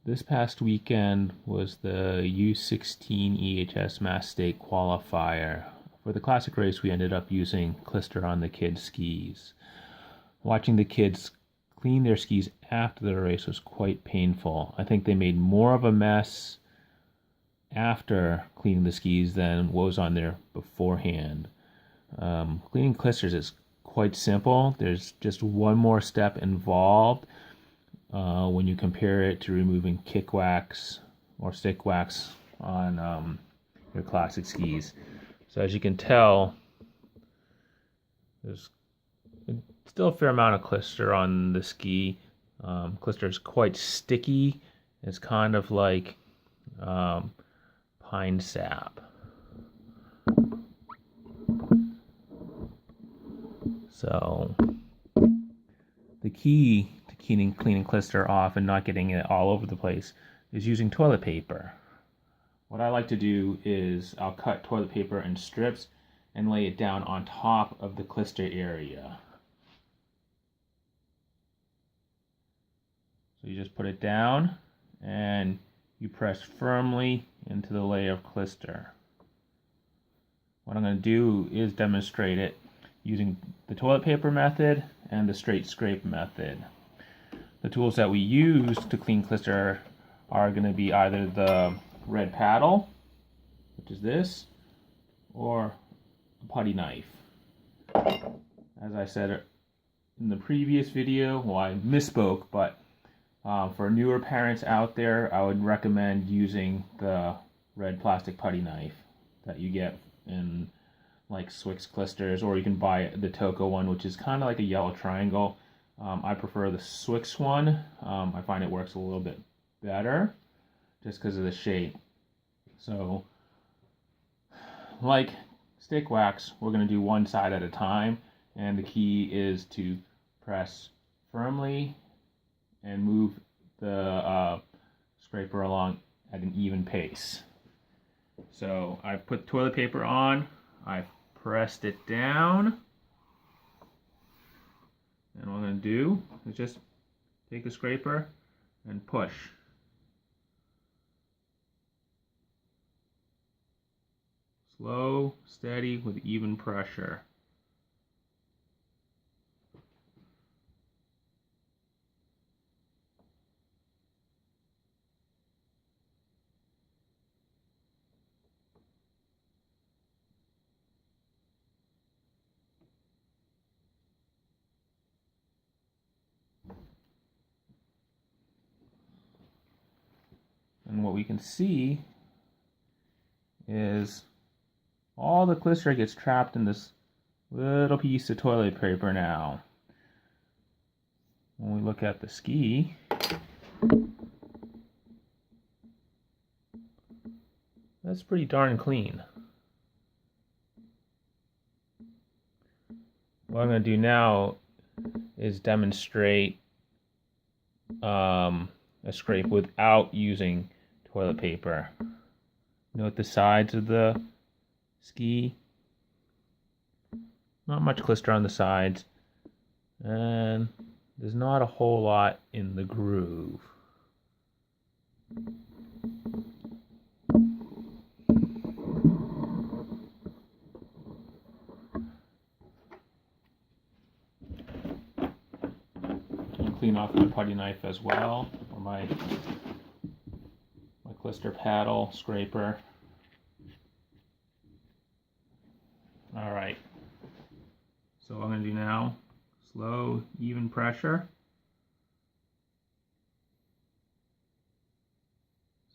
This past weekend was the U16 EHS Mass State qualifier. For the classic race, we ended up using Klister on the kids' skis. Watching the kids clean their skis after the race was quite painful. I think they made more of a mess after cleaning the skis than what was on there beforehand. Cleaning Klisters is quite simple. There's just one more step involved when you compare it to removing kick wax or stick wax on your classic skis. So as you can tell, there's still a fair amount of Klister on the ski. Klister is quite sticky. It's kind of like pine sap. So the key to cleaning Klister off and not getting it all over the place is using toilet paper. What I like to do is I'll cut toilet paper in strips and lay it down on top of the Klister area. So you just put it down and you press firmly into the layer of Klister. What I'm going to do is demonstrate it using the toilet paper method and the straight scrape method. The tools that we use to clean Klister are going to be either the red paddle, which is this, or a putty knife. As I said in the previous video, well, I misspoke, but for newer parents out there, I would recommend using the red plastic putty knife that you get in like Swix Klisters, or you can buy the Toco one, which is kind of like a yellow triangle. I prefer the Swix one. I find it works a little bit better just because of the shape. So like stick wax, we're going to do one side at a time, and the key is to press firmly and move the scraper along at an even pace. So I've put toilet paper on, I've pressed it down, and what I'm going to do is just take the scraper and push. Slow, steady, with even pressure. And what we can see is all the Klister gets trapped in this little piece of toilet paper now. When we look at the ski, that's pretty darn clean. What I'm going to do now is demonstrate a scrape without using toilet paper. Note the sides of the ski. Not much Klister on the sides, and there's not a whole lot in the groove. Clean off my putty knife as well, or my Klister paddle scraper. Alright, so what I'm going to do now, slow, even pressure.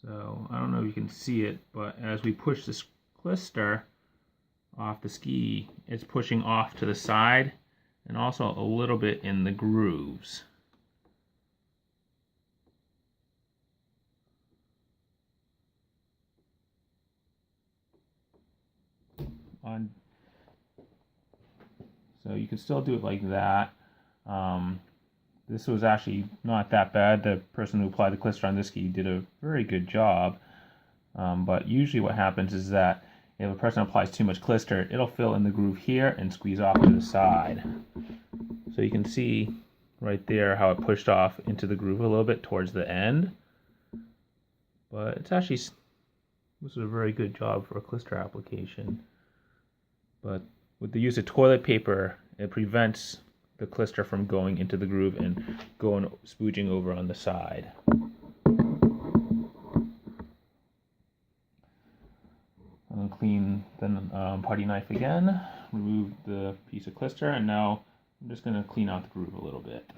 So I don't know if you can see it, but as we push this Klister off the ski, it's pushing off to the side and also a little bit in the grooves. So you can still do it like that. This was actually not that bad. The person who applied the Klister on this ski did a very good job. But usually what happens is that if a person applies too much Klister, it'll fill in the groove here and squeeze off to the side. So you can see right there how it pushed off into the groove a little bit towards the end. but it's actually, this is a very good job for a Klister application. But with the use of toilet paper, it prevents the Klister from going into the groove and going spooging over on the side. I'm going to clean the putty knife again, remove the piece of Klister, and now I'm just going to clean out the groove a little bit.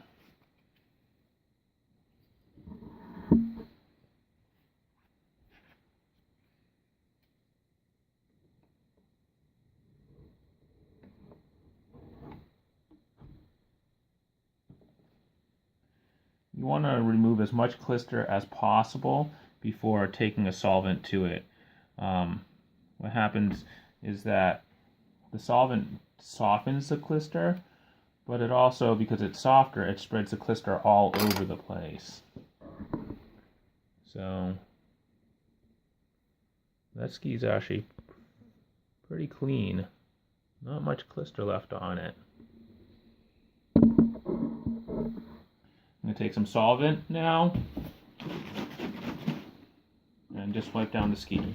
You want to remove as much Klister as possible before taking a solvent to it. What happens is that the solvent softens the Klister, but it also, because it's softer, it spreads the Klister all over the place. So that ski is actually pretty clean. Not much Klister left on it. I'm going to take some solvent now and just wipe down the ski.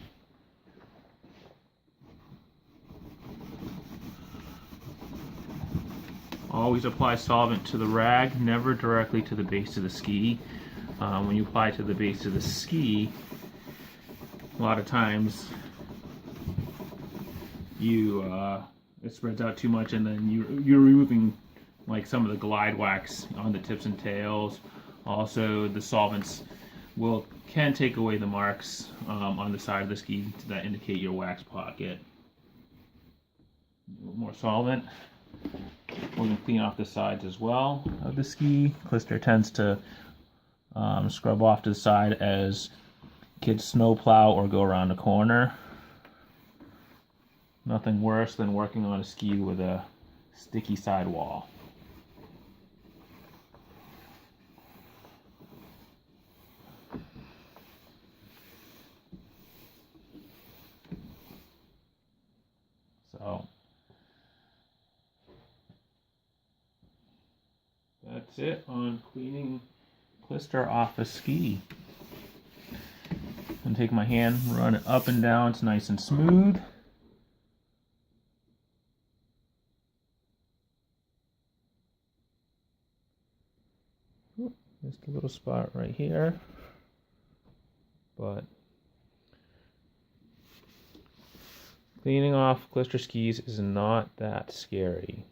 Always apply solvent to the rag, never directly to the base of the ski. When you apply to the base of the ski, a lot of times it spreads out too much, and then you're removing like some of the glide wax on the tips and tails. Also, the solvents can take away the marks on the side of the ski that indicate your wax pocket. A little more solvent. We're going to clean off the sides as well of the ski. Klister tends to scrub off to the side as kids snowplow or go around a corner. Nothing worse than working on a ski with a sticky sidewall. So that's it on cleaning Klister off a ski. I'm going to take my hand, run it up and down, it's nice and smooth. Just a little spot right here, but cleaning off Klister skis is not that scary.